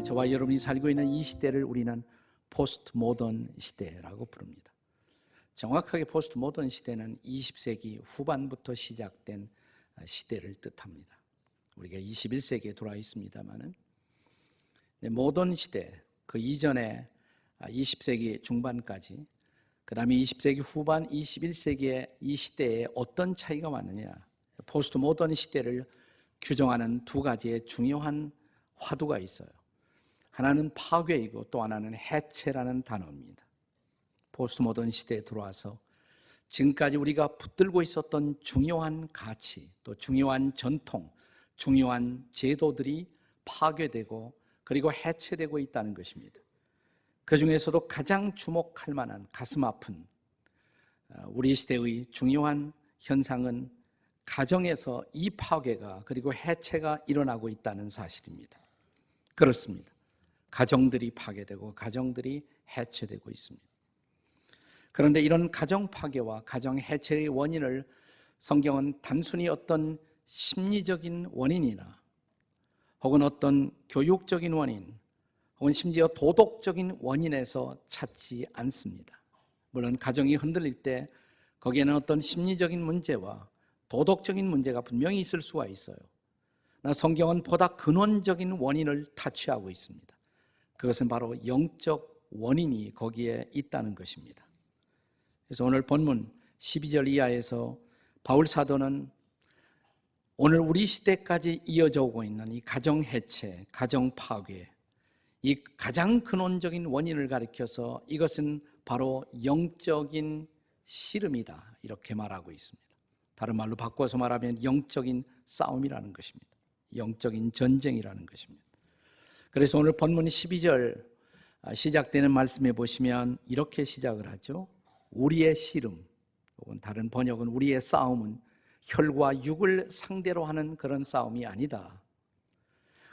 오늘 저와 여러분이 살고 있는 이 시대를 우리는 포스트 모던 시대라고 부릅니다. 정확하게 포스트 모던 시대는 20세기 후반부터 시작된 시대를 뜻합니다. 우리가 21세기에 돌아와 있습니다만은 모던 시대, 그 이전에 20세기 중반까지, 그 다음에 20세기 후반, 21세기의 이 시대에 어떤 차이가 많느냐, 포스트 모던 시대를 규정하는 두 가지의 중요한 화두가 있어요. 하나는 파괴이고 또 하나는 해체라는 단어입니다. 포스트 모던 시대에 들어와서 지금까지 우리가 붙들고 있었던 중요한 가치, 또 중요한 전통, 중요한 제도들이 파괴되고 그리고 해체되고 있다는 것입니다. 그 중에서도 가장 주목할 만한 가슴 아픈 우리 시대의 중요한 현상은 가정에서 이 파괴가 그리고 해체가 일어나고 있다는 사실입니다. 그렇습니다. 가정들이 파괴되고 가정들이 해체되고 있습니다. 그런데 이런 가정 파괴와 가정 해체의 원인을 성경은 단순히 어떤 심리적인 원인이나 혹은 어떤 교육적인 원인 혹은 심지어 도덕적인 원인에서 찾지 않습니다. 물론 가정이 흔들릴 때 거기에는 어떤 심리적인 문제와 도덕적인 문제가 분명히 있을 수가 있어요. 그러나 성경은 보다 근원적인 원인을 타취하고 있습니다. 그것은 바로 영적 원인이 거기에 있다는 것입니다. 그래서 오늘 본문 12절 이하에서 바울 사도는 오늘 우리 시대까지 이어져 오고 있는 이 가정 해체, 가정 파괴, 이 가장 근원적인 원인을 가리켜서 이것은 바로 영적인 씨름이다, 이렇게 말하고 있습니다. 다른 말로 바꿔서 말하면 영적인 싸움이라는 것입니다. 영적인 전쟁이라는 것입니다. 그래서 오늘 본문 12절 시작되는 말씀에 보시면 이렇게 시작을 하죠. 우리의 씨름, 혹은 다른 번역은 우리의 싸움은 혈과 육을 상대로 하는 그런 싸움이 아니다.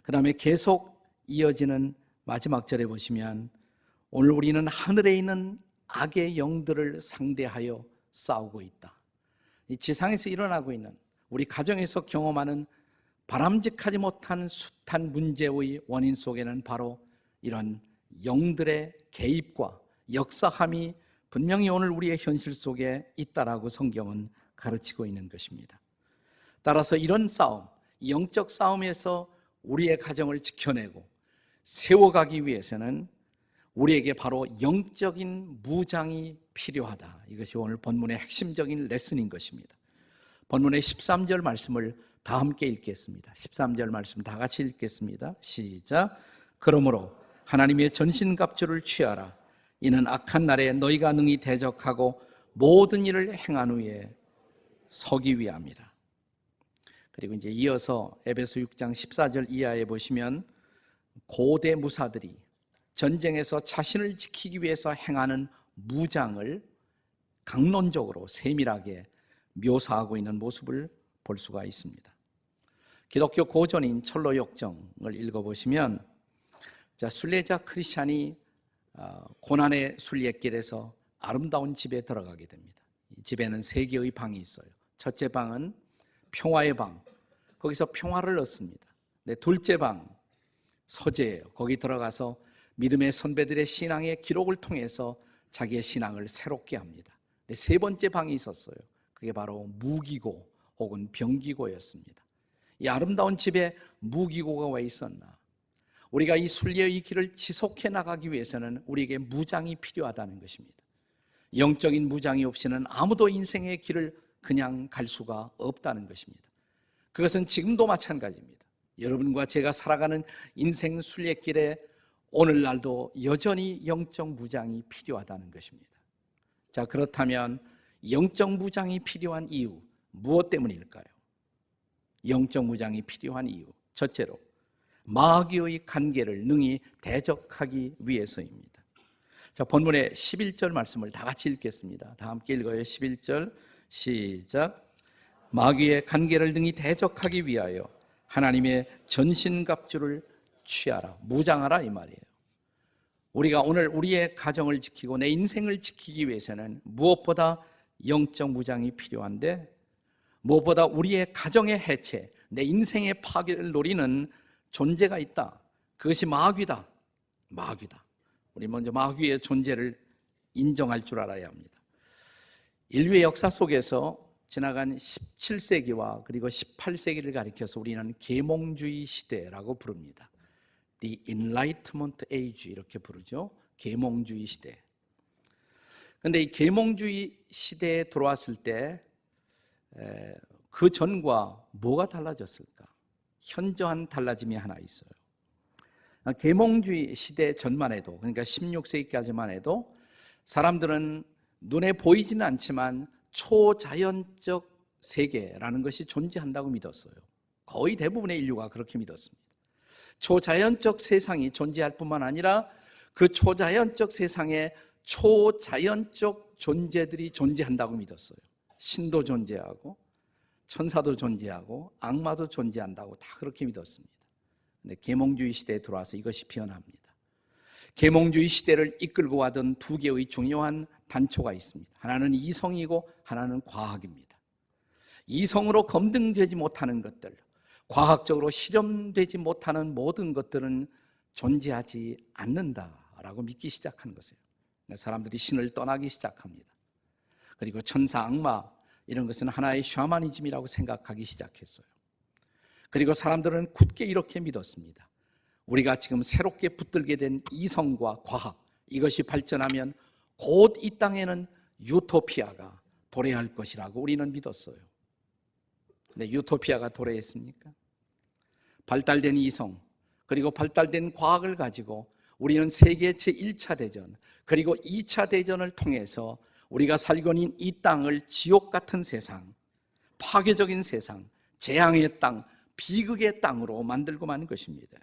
그 다음에 계속 이어지는 마지막 절에 보시면 오늘 우리는 하늘에 있는 악의 영들을 상대하여 싸우고 있다. 이 지상에서 일어나고 있는, 우리 가정에서 경험하는 바람직하지 못한 숱한 문제의 원인 속에는 바로 이런 영들의 개입과 역사함이 분명히 오늘 우리의 현실 속에 있다라고 성경은 가르치고 있는 것입니다. 따라서 이런 싸움, 영적 싸움에서 우리의 가정을 지켜내고 세워가기 위해서는 우리에게 바로 영적인 무장이 필요하다. 이것이 오늘 본문의 핵심적인 레슨인 것입니다. 본문의 13절 말씀을 다 함께 읽겠습니다. 13절 말씀 다 같이 읽겠습니다. 시작. 그러므로 하나님의 전신갑주를 취하라. 이는 악한 날에 너희가 능히 대적하고 모든 일을 행한 후에 서기 위함이라. 그리고 이제 이어서 에베소 6장 14절 이하에 보시면 고대 무사들이 전쟁에서 자신을 지키기 위해서 행하는 무장을 강론적으로 세밀하게 묘사하고 있는 모습을 볼 수가 있습니다. 기독교 고전인 철로 역정을 읽어보시면 순례자 크리스찬이 고난의 순례길에서 아름다운 집에 들어가게 됩니다. 이 집에는 3개의 방이 있어요. 첫째 방은 평화의 방, 거기서 평화를 얻습니다. 둘째 방 서재예요. 거기 들어가서 믿음의 선배들의 신앙의 기록을 통해서 자기의 신앙을 새롭게 합니다. 세 번째 방이 있었어요. 그게 바로 무기고 혹은 병기고였습니다. 이 아름다운 집에 무기고가 왜 있었나? 우리가 이 순례의 길을 지속해 나가기 위해서는 우리에게 무장이 필요하다는 것입니다. 영적인 무장이 없이는 아무도 인생의 길을 그냥 갈 수가 없다는 것입니다. 그것은 지금도 마찬가지입니다. 여러분과 제가 살아가는 인생 순례길에 오늘날도 여전히 영적 무장이 필요하다는 것입니다. 자, 그렇다면 영적 무장이 필요한 이유, 무엇 때문일까요? 영적 무장이 필요한 이유, 첫째로 마귀의 관계를 능히 대적하기 위해서입니다. 자, 본문의 11절 말씀을 다 같이 읽겠습니다. 다 함께 읽어요. 11절 시작. 마귀의 관계를 능히 대적하기 위하여 하나님의 전신갑주를 취하라, 무장하라, 이 말이에요. 우리가 오늘 우리의 가정을 지키고 내 인생을 지키기 위해서는 무엇보다 영적 무장이 필요한데, 무엇보다 우리의 가정의 해체, 내 인생의 파괴를 노리는 존재가 있다. 그것이 마귀다. 마귀다. 우리 먼저 마귀의 존재를 인정할 줄 알아야 합니다. 인류의 역사 속에서 지나간 17세기와 그리고 18세기를 가리켜서 우리는 계몽주의 시대라고 부릅니다. The Enlightenment Age 이렇게 부르죠. 계몽주의 시대. 그런데 이 계몽주의 시대에 들어왔을 때 그 전과 뭐가 달라졌을까? 현저한 달라짐이 하나 있어요. 계몽주의 시대 전만 해도, 그러니까 16세기까지만 해도 사람들은 눈에 보이지는 않지만 초자연적 세계라는 것이 존재한다고 믿었어요. 거의 대부분의 인류가 그렇게 믿었습니다. 초자연적 세상이 존재할 뿐만 아니라 그 초자연적 세상에 초자연적 존재들이 존재한다고 믿었어요. 신도 존재하고 천사도 존재하고 악마도 존재한다고 다 그렇게 믿었습니다. 근데 계몽주의 시대에 들어와서 이것이 변합니다. 계몽주의 시대를 이끌고 가던 두 개의 중요한 단초가 있습니다. 하나는 이성이고 하나는 과학입니다. 이성으로 검증되지 못하는 것들, 과학적으로 실험되지 못하는 모든 것들은 존재하지 않는다라고 믿기 시작한 것이에요. 사람들이 신을 떠나기 시작합니다. 그리고 천사, 악마 이런 것은 하나의 샤머니즘이라고 생각하기 시작했어요. 그리고 사람들은 굳게 이렇게 믿었습니다. 우리가 지금 새롭게 붙들게 된 이성과 과학, 이것이 발전하면 곧 이 땅에는 유토피아가 도래할 것이라고 우리는 믿었어요. 근데 유토피아가 도래했습니까? 발달된 이성, 그리고 발달된 과학을 가지고 우리는 세계 제1차 대전, 그리고 2차 대전을 통해서 우리가 살고 있는 이 땅을 지옥 같은 세상, 파괴적인 세상, 재앙의 땅, 비극의 땅으로 만들고 마는 것입니다.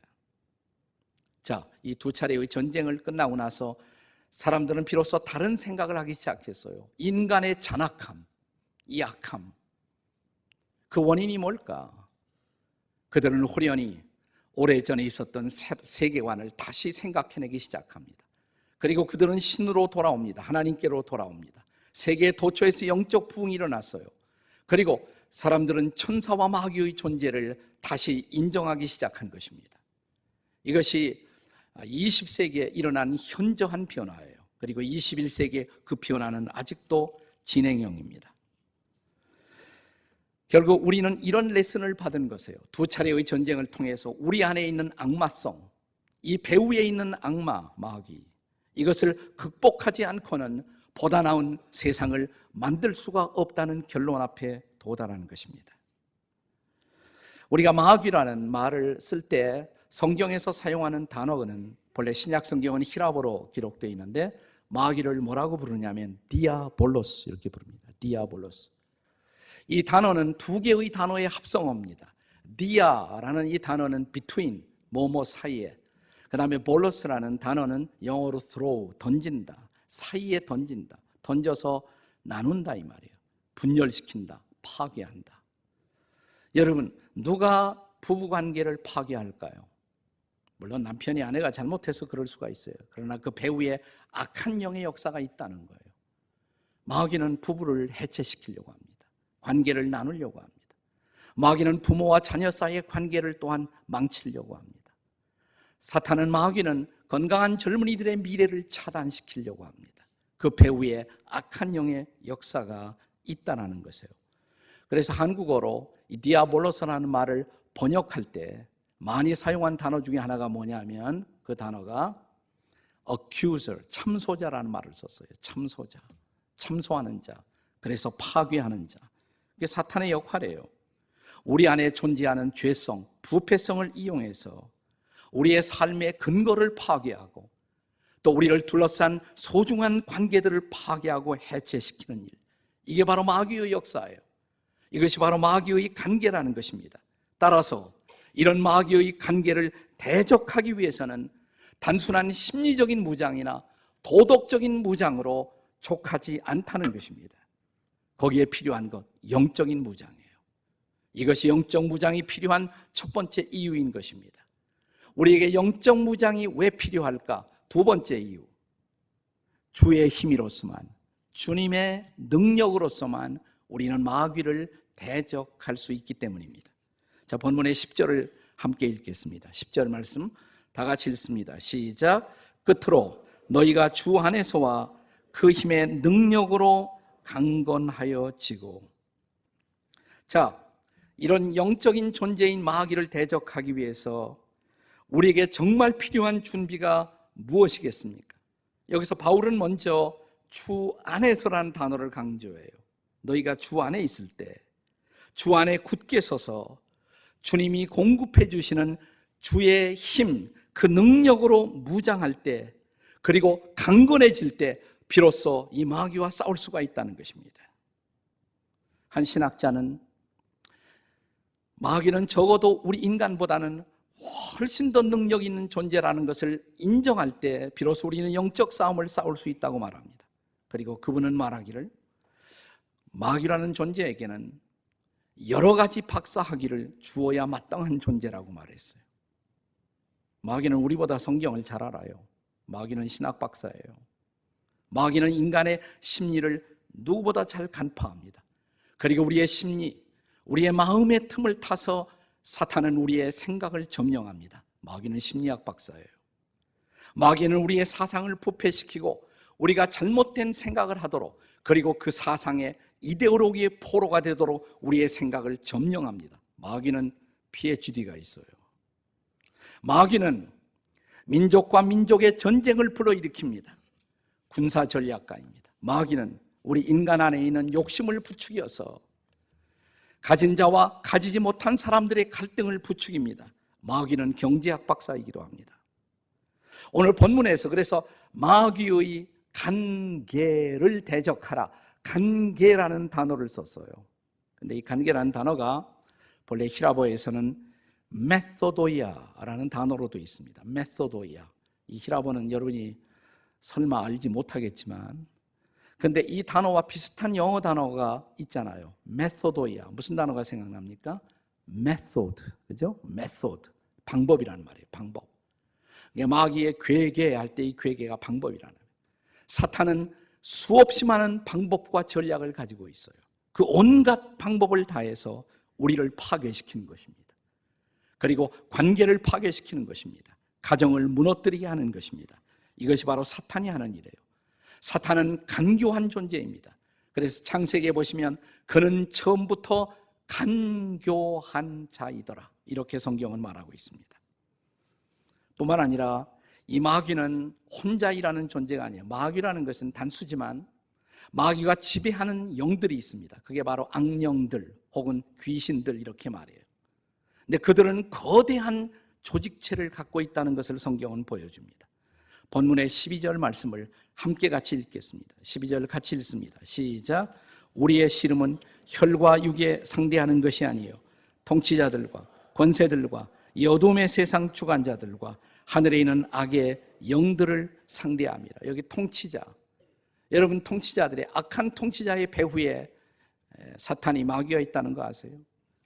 자, 이 두 차례의 전쟁을 끝나고 나서 사람들은 비로소 다른 생각을 하기 시작했어요. 인간의 잔악함, 이 악함, 그 원인이 뭘까? 그들은 호련히 오래전에 있었던 세계관을 다시 생각해내기 시작합니다. 그리고 그들은 신으로 돌아옵니다. 하나님께로 돌아옵니다. 세계의 도처에서 영적 부흥이 일어났어요. 그리고 사람들은 천사와 마귀의 존재를 다시 인정하기 시작한 것입니다. 이것이 20세기에 일어난 현저한 변화예요. 그리고 21세기에 그 변화는 아직도 진행형입니다. 결국 우리는 이런 레슨을 받은 것이에요. 두 차례의 전쟁을 통해서 우리 안에 있는 악마성, 이 배후에 있는 악마, 마귀, 이것을 극복하지 않고는 보다 나은 세상을 만들 수가 없다는 결론 앞에 도달하는 것입니다. 우리가 마귀라는 말을 쓸 때 성경에서 사용하는 단어는 본래 신약 성경은 히라보로 기록되어 있는데 마귀를 뭐라고 부르냐면 디아볼로스 이렇게 부릅니다. 디아볼로스. 이 단어는 두 개의 단어의 합성어입니다. 디아라는 이 단어는 between, 뭐뭐 사이에, 그 다음에 볼로스라는 단어는 영어로 throw, 던진다, 사이에 던진다, 던져서 나눈다 이 말이에요. 분열시킨다, 파괴한다. 여러분, 누가 부부관계를 파괴할까요? 물론 남편이 아내가 잘못해서 그럴 수가 있어요. 그러나 그 배후에 악한 영의 역사가 있다는 거예요. 마귀는 부부를 해체시키려고 합니다. 관계를 나누려고 합니다. 마귀는 부모와 자녀 사이의 관계를 또한 망치려고 합니다. 사탄은 마귀는 건강한 젊은이들의 미래를 차단시키려고 합니다. 그 배후에 악한 영의 역사가 있다는 것이에요. 그래서 한국어로 이 디아볼로스라는 말을 번역할 때 많이 사용한 단어 중에 하나가 뭐냐면 그 단어가 accuser, 참소자라는 말을 썼어요. 참소자, 참소하는 자, 그래서 파괴하는 자. 그게 사탄의 역할이에요. 우리 안에 존재하는 죄성, 부패성을 이용해서 우리의 삶의 근거를 파괴하고 또 우리를 둘러싼 소중한 관계들을 파괴하고 해체시키는 일, 이게 바로 마귀의 역사예요. 이것이 바로 마귀의 관계라는 것입니다. 따라서 이런 마귀의 관계를 대적하기 위해서는 단순한 심리적인 무장이나 도덕적인 무장으로 족하지 않다는 것입니다. 거기에 필요한 것, 영적인 무장이에요. 이것이 영적 무장이 필요한 첫 번째 이유인 것입니다. 우리에게 영적 무장이 왜 필요할까? 두 번째 이유, 주의 힘으로서만, 주님의 능력으로서만 우리는 마귀를 대적할 수 있기 때문입니다. 자, 본문의 10절을 함께 읽겠습니다. 10절 말씀 다 같이 읽습니다. 시작. 끝으로 너희가 주 안에서와 그 힘의 능력으로 강건하여지고. 자, 이런 영적인 존재인 마귀를 대적하기 위해서 우리에게 정말 필요한 준비가 무엇이겠습니까? 여기서 바울은 먼저 주 안에서라는 단어를 강조해요. 너희가 주 안에 있을 때, 주 안에 굳게 서서 주님이 공급해 주시는 주의 힘, 그 능력으로 무장할 때, 그리고 강건해질 때 비로소 이 마귀와 싸울 수가 있다는 것입니다. 한 신학자는 마귀는 적어도 우리 인간보다는 훨씬 더 능력 있는 존재라는 것을 인정할 때 비로소 우리는 영적 싸움을 싸울 수 있다고 말합니다. 그리고 그분은 말하기를 마귀라는 존재에게는 여러 가지 박사학위를 주어야 마땅한 존재라고 말했어요. 마귀는 우리보다 성경을 잘 알아요. 마귀는 신학 박사예요. 마귀는 인간의 심리를 누구보다 잘 간파합니다. 그리고 우리의 심리, 우리의 마음의 틈을 타서 사탄은 우리의 생각을 점령합니다. 마귀는 심리학 박사예요. 마귀는 우리의 사상을 부패시키고 우리가 잘못된 생각을 하도록, 그리고 그 사상의 이데올로기의 포로가 되도록 우리의 생각을 점령합니다. 마귀는 PhD가 있어요. 마귀는 민족과 민족의 전쟁을 불러일으킵니다. 군사 전략가입니다. 마귀는 우리 인간 안에 있는 욕심을 부추겨서 가진 자와 가지지 못한 사람들의 갈등을 부추깁니다. 마귀는 경제학 박사이기도 합니다. 오늘 본문에서 그래서 마귀의 간계를 대적하라, 간계라는 단어를 썼어요. 근데 이 간계라는 단어가 본래 히라보에서는 메소도이아라는 단어로도 있습니다. 메소도이아. 이 히라보는 여러분이 설마 알지 못하겠지만, 근데 이 단어와 비슷한 영어 단어가 있잖아요. 메소도이아. 무슨 단어가 생각납니까? 메소드. 그죠? 메소드. 방법이라는 말이에요. 방법. 마귀의 괴계할 때 이 괴계가 방법이라는 거예요. 사탄은 수없이 많은 방법과 전략을 가지고 있어요. 그 온갖 방법을 다해서 우리를 파괴시키는 것입니다. 그리고 관계를 파괴시키는 것입니다. 가정을 무너뜨리게 하는 것입니다. 이것이 바로 사탄이 하는 일이에요. 사탄은 간교한 존재입니다. 그래서 창세기에 보시면 그는 처음부터 간교한 자이더라, 이렇게 성경은 말하고 있습니다. 뿐만 아니라 이 마귀는 혼자 일하는 존재가 아니에요. 마귀라는 것은 단수지만 마귀가 지배하는 영들이 있습니다. 그게 바로 악령들 혹은 귀신들, 이렇게 말해요. 근데 그들은 거대한 조직체를 갖고 있다는 것을 성경은 보여줍니다. 본문의 12절 말씀을 함께 같이 읽겠습니다. 12절 같이 읽습니다. 시작. 우리의 씨름은 혈과 육에 상대하는 것이 아니에요. 통치자들과 권세들과 이 어둠의 세상 주관자들과 하늘에 있는 악의 영들을 상대합니다. 여기 통치자, 여러분 통치자들의, 악한 통치자의 배후에 사탄이 마귀가 있다는 거 아세요?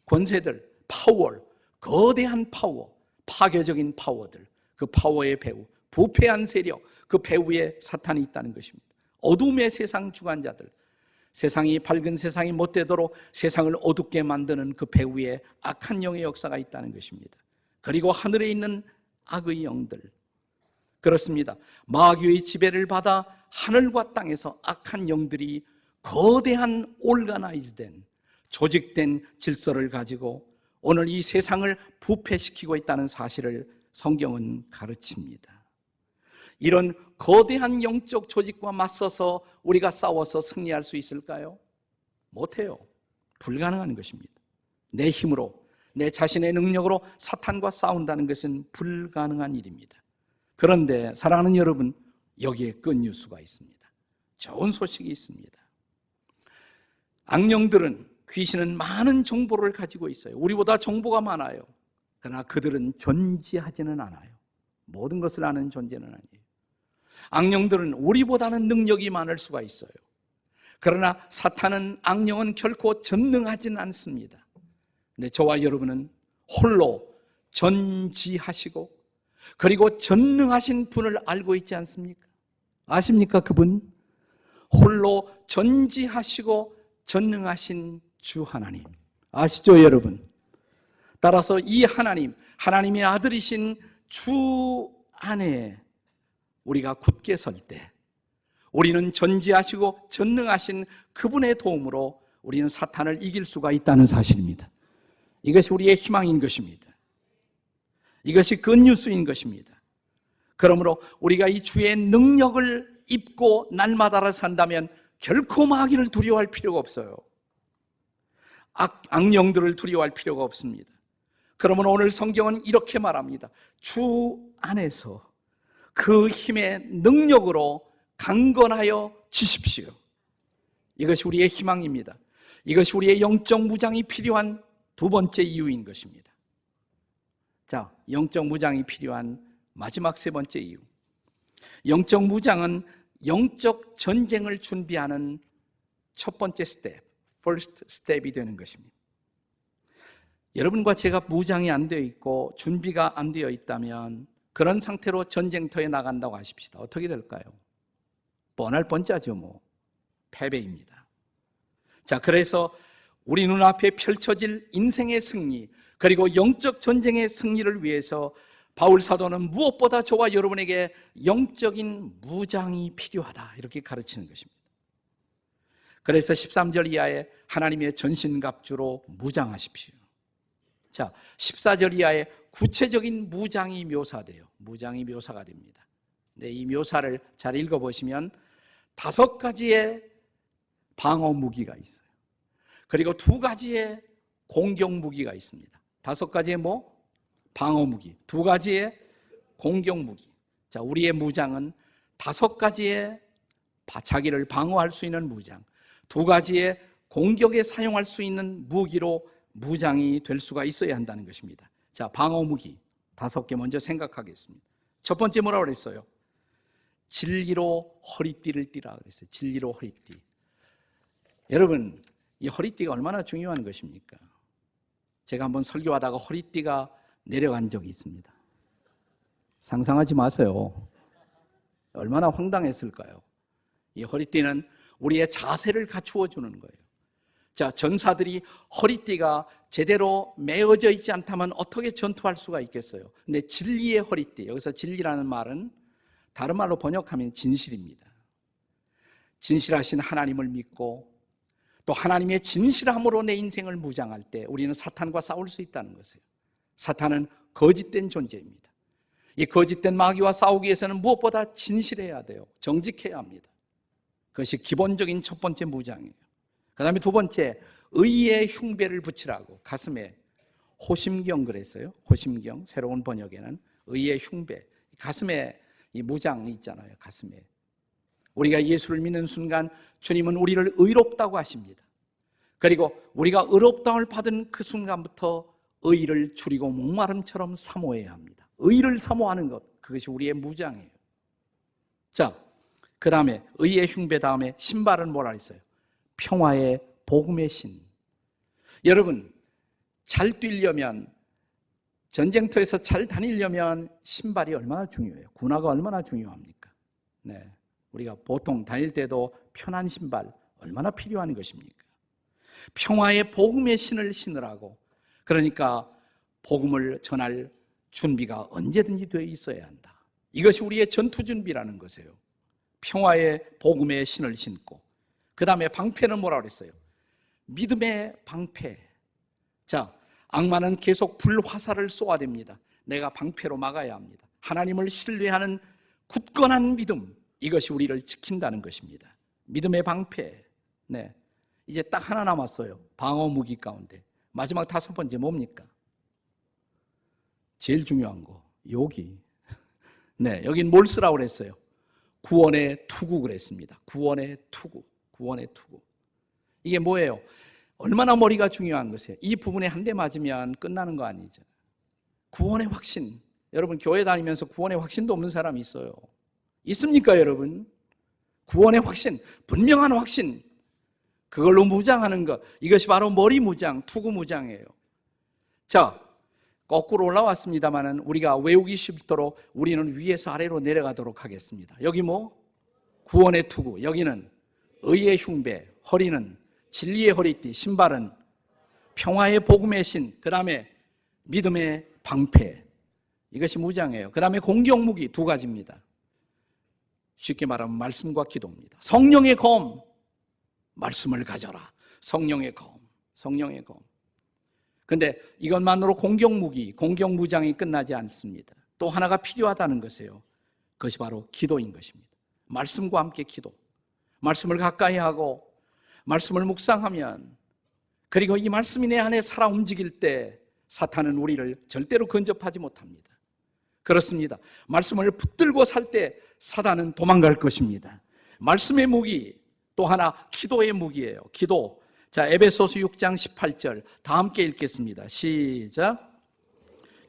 권세들, 파워, 거대한 파워, 파괴적인 파워들, 그 파워의 배후, 부패한 세력, 그 배후에 사탄이 있다는 것입니다. 어둠의 세상 주관자들, 세상이 밝은 세상이 못되도록 세상을 어둡게 만드는 그 배후에 악한 영의 역사가 있다는 것입니다. 그리고 하늘에 있는 악의 영들, 그렇습니다. 마귀의 지배를 받아 하늘과 땅에서 악한 영들이 거대한 올가나이즈된, 조직된 질서를 가지고 오늘 이 세상을 부패시키고 있다는 사실을 성경은 가르칩니다. 이런 거대한 영적 조직과 맞서서 우리가 싸워서 승리할 수 있을까요? 못해요. 불가능한 것입니다. 내 힘으로, 내 자신의 능력으로 사탄과 싸운다는 것은 불가능한 일입니다. 그런데 사랑하는 여러분, 여기에 끈뉴스가 있습니다. 좋은 소식이 있습니다. 악령들은, 귀신은 많은 정보를 가지고 있어요. 우리보다 정보가 많아요. 그러나 그들은 존재하지는 않아요. 모든 것을 아는 존재는 아니에요. 악령들은 우리보다는 능력이 많을 수가 있어요. 그러나 사탄은, 악령은 결코 전능하지는 않습니다. 근데 저와 여러분은 홀로 전지하시고 그리고 전능하신 분을 알고 있지 않습니까? 아십니까? 그분 홀로 전지하시고 전능하신 주 하나님 아시죠, 여러분? 따라서 이 하나님, 하나님의 아들이신 주 안에 우리가 굳게 설 때 우리는 전지하시고 전능하신 그분의 도움으로 우리는 사탄을 이길 수가 있다는 사실입니다. 이것이 우리의 희망인 것입니다. 이것이 굿뉴스인 것입니다. 그러므로 우리가 이 주의 능력을 입고 날마다를 산다면 결코 마귀를 두려워할 필요가 없어요. 악령들을 두려워할 필요가 없습니다. 그러므로 오늘 성경은 이렇게 말합니다. 주 안에서 그 힘의 능력으로 강건하여 지십시오. 이것이 우리의 희망입니다. 이것이 우리의 영적 무장이 필요한 두 번째 이유인 것입니다. 자, 영적 무장이 필요한 마지막 세 번째 이유. 영적 무장은 영적 전쟁을 준비하는 첫 번째 스텝, first step이 되는 것입니다. 여러분과 제가 무장이 안 되어 있고 준비가 안 되어 있다면 그런 상태로 전쟁터에 나간다고 하십시다. 어떻게 될까요? 뻔할 뻔짜죠, 뭐. 패배입니다. 자, 그래서 우리 눈앞에 펼쳐질 인생의 승리, 그리고 영적 전쟁의 승리를 위해서 바울 사도는 무엇보다 저와 여러분에게 영적인 무장이 필요하다, 이렇게 가르치는 것입니다. 그래서 13절 이하에 하나님의 전신갑주로 무장하십시오. 자, 14절 이하에 구체적인 무장이 묘사돼요. 무장이 묘사가 됩니다. 네, 이 묘사를 잘 읽어보시면 5가지의 방어 무기가 있어요. 그리고 2가지의 공격 무기가 있습니다. 5가지의 방어 무기, 2가지의 공격 무기. 자, 우리의 무장은 5가지의 자기를 방어할 수 있는 무장, 2가지의 공격에 사용할 수 있는 무기로 무장이 될 수가 있어야 한다는 것입니다. 자, 방어 무기 5개 먼저 생각하겠습니다. 첫 번째 뭐라고 그랬어요? 진리로 허리띠를 띠라 그랬어요. 진리로 허리띠. 여러분, 이 허리띠가 얼마나 중요한 것입니까? 제가 한번 설교하다가 허리띠가 내려간 적이 있습니다. 상상하지 마세요. 얼마나 황당했을까요? 이 허리띠는 우리의 자세를 갖추어 주는 거예요. 자, 전사들이 허리띠가 제대로 메어져 있지 않다면 어떻게 전투할 수가 있겠어요? 근데 진리의 허리띠, 여기서 진리라는 말은 다른 말로 번역하면 진실입니다. 진실하신 하나님을 믿고 또 하나님의 진실함으로 내 인생을 무장할 때 우리는 사탄과 싸울 수 있다는 것이에요. 사탄은 거짓된 존재입니다. 이 거짓된 마귀와 싸우기 위해서는 무엇보다 진실해야 돼요. 정직해야 합니다. 그것이 기본적인 첫 번째 무장이에요. 그 다음에 2번째, 의의 흉배를 붙이라고 가슴에 호심경 그랬어요. 호심경, 새로운 번역에는 의의 흉배, 가슴에 이 무장이 있잖아요. 가슴에. 우리가 예수를 믿는 순간 주님은 우리를 의롭다고 하십니다. 그리고 우리가 의롭다움을 받은 그 순간부터 의를 줄이고 목마름처럼 사모해야 합니다. 의를 사모하는 것, 그것이 우리의 무장이에요. 자, 그 다음에 의의 흉배 다음에 신발은 뭐라 했어요? 평화의 복음의 신. 여러분, 잘 뛰려면, 전쟁터에서 잘 다니려면 신발이 얼마나 중요해요? 군화가 얼마나 중요합니까? 네, 우리가 보통 다닐 때도 편한 신발 얼마나 필요한 것입니까? 평화의 복음의 신을 신으라고. 그러니까 복음을 전할 준비가 언제든지 되어 있어야 한다. 이것이 우리의 전투 준비라는 것이에요. 평화의 복음의 신을 신고, 그 다음에 방패는 뭐라고 그랬어요? 믿음의 방패. 자, 악마는 계속 불화살을 쏘아댑니다. 내가 방패로 막아야 합니다. 하나님을 신뢰하는 굳건한 믿음, 이것이 우리를 지킨다는 것입니다. 믿음의 방패. 네, 이제 딱 하나 남았어요. 방어 무기 가운데 마지막 5번째 뭡니까? 제일 중요한 거, 여기. 네, 여긴 뭘 쓰라고 그랬어요? 구원의 투구 그랬습니다. 구원의 투구. 구원의 투구. 이게 뭐예요? 얼마나 머리가 중요한 것이에요. 이 부분에 한 대 맞으면 끝나는 거 아니죠. 구원의 확신. 여러분, 교회 다니면서 구원의 확신도 없는 사람이 있어요. 있습니까, 여러분? 구원의 확신, 분명한 확신, 그걸로 무장하는 것, 이것이 바로 머리 무장, 투구 무장이에요. 자, 거꾸로 올라왔습니다만 우리가 외우기 쉽도록 우리는 위에서 아래로 내려가도록 하겠습니다. 여기 구원의 투구, 여기는 의의 흉배, 허리는 진리의 허리띠, 신발은 평화의 복음의 신, 그 다음에 믿음의 방패. 이것이 무장이에요. 그 다음에 공격무기 두 가지입니다. 쉽게 말하면 말씀과 기도입니다. 성령의 검, 말씀을 가져라. 성령의 검, 성령의 검. 근데 이것만으로 공격무장이 끝나지 않습니다. 또 하나가 필요하다는 것이에요. 그것이 바로 기도인 것입니다. 말씀과 함께 기도. 말씀을 가까이 하고 말씀을 묵상하면, 그리고 이 말씀이 내 안에 살아 움직일 때 사탄은 우리를 절대로 근접하지 못합니다. 그렇습니다. 말씀을 붙들고 살 때 사단은 도망갈 것입니다. 말씀의 무기, 또 하나 기도의 무기예요. 기도. 자, 에베소서 6장 18절 다 함께 읽겠습니다. 시작.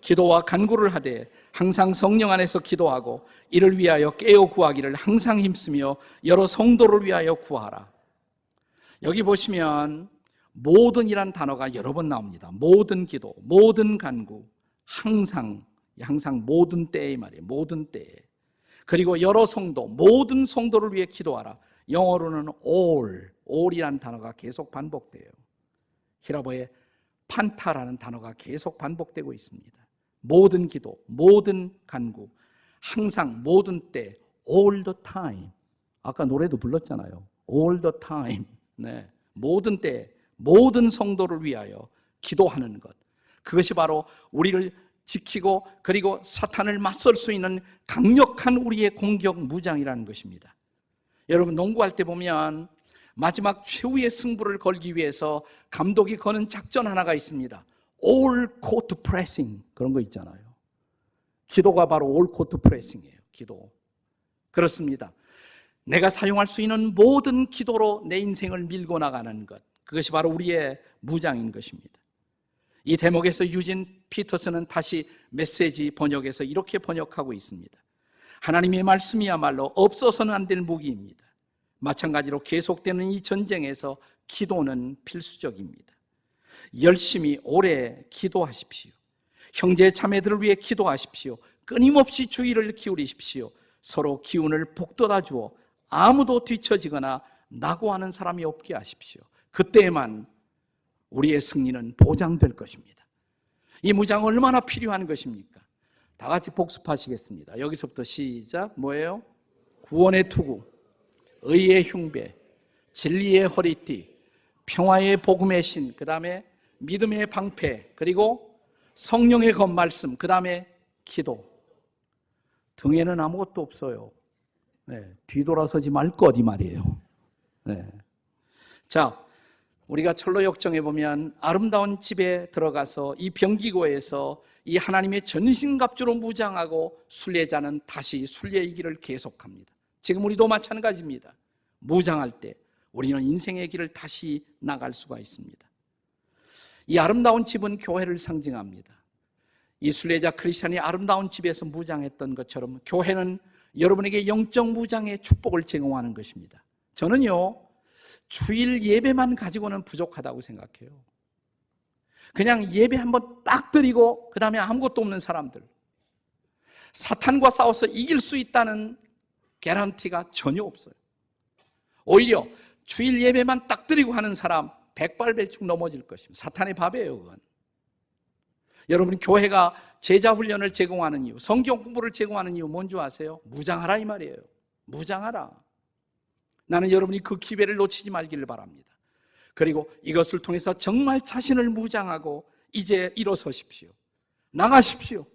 기도와 간구를 하되 항상 성령 안에서 기도하고 이를 위하여 깨어 구하기를 항상 힘쓰며 여러 성도를 위하여 구하라. 여기 보시면 모든이란 단어가 여러 번 나옵니다. 모든 기도, 모든 간구, 항상 모든 때에 말이에요. 모든 때에. 그리고 여러 성도, 모든 성도를 위해 기도하라. 영어로는 all이라는 단어가 계속 반복돼요. 히라보의 판타라는 단어가 계속 반복되고 있습니다. 모든 기도, 모든 간구, 항상 모든 때, all the time. 아까 노래도 불렀잖아요. all the time. 네, 모든 때, 모든 성도를 위하여 기도하는 것. 그것이 바로 우리를 지키고 그리고 사탄을 맞설 수 있는 강력한 우리의 공격 무장이라는 것입니다. 여러분, 농구할 때 보면 마지막 최후의 승부를 걸기 위해서 감독이 거는 작전 하나가 있습니다. All court pressing, 그런 거 있잖아요. 기도가 바로 all court pressing이에요. 기도. 그렇습니다. 내가 사용할 수 있는 모든 기도로 내 인생을 밀고 나가는 것, 그것이 바로 우리의 무장인 것입니다. 이 대목에서 유진 피터슨은 다시 메시지 번역에서 이렇게 번역하고 있습니다. 하나님의 말씀이야말로 없어서는 안 될 무기입니다. 마찬가지로 계속되는 이 전쟁에서 기도는 필수적입니다. 열심히 오래 기도하십시오. 형제 자매들을 위해 기도하십시오. 끊임없이 주의를 기울이십시오. 서로 기운을 북돋아 주어 아무도 뒤처지거나 낙오하는 사람이 없게 하십시오. 그때에만 우리의 승리는 보장될 것입니다. 이 무장 얼마나 필요한 것입니까? 다 같이 복습하시겠습니다. 여기서부터 시작. 뭐예요? 구원의 투구, 의의 흉배, 진리의 허리띠, 평화의 복음의 신, 그 다음에 믿음의 방패, 그리고 성령의 겉말씀, 그 다음에 기도. 등에는 아무것도 없어요. 네, 뒤돌아서지 말 것, 이 말이에요. 네. 자, 우리가 철로 역정에 보면 아름다운 집에 들어가서 이 병기고에서 이 하나님의 전신갑주로 무장하고 순례자는 다시 순례의 길을 계속합니다. 지금 우리도 마찬가지입니다. 무장할 때 우리는 인생의 길을 다시 나갈 수가 있습니다. 이 아름다운 집은 교회를 상징합니다. 이 순례자 크리스찬이 아름다운 집에서 무장했던 것처럼 교회는 여러분에게 영적 무장의 축복을 제공하는 것입니다. 저는요, 주일 예배만 가지고는 부족하다고 생각해요. 그냥 예배 한번 딱 드리고 그 다음에 아무것도 없는 사람들, 사탄과 싸워서 이길 수 있다는 개런티가 전혀 없어요. 오히려 주일 예배만 딱 드리고 하는 사람 백발백중 넘어질 것입니다. 사탄의 밥이에요, 그건. 여러분, 교회가 제자 훈련을 제공하는 이유, 성경 공부를 제공하는 이유 뭔지 아세요? 무장하라 이 말이에요. 무장하라. 나는 여러분이 그 기회를 놓치지 말기를 바랍니다. 그리고 이것을 통해서 정말 자신을 무장하고 이제 일어서십시오. 나가십시오.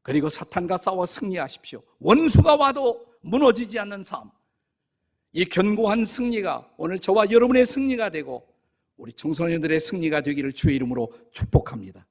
그리고 사탄과 싸워 승리하십시오. 원수가 와도 무너지지 않는 삶, 이 견고한 승리가 오늘 저와 여러분의 승리가 되고 우리 청소년들의 승리가 되기를 주의 이름으로 축복합니다.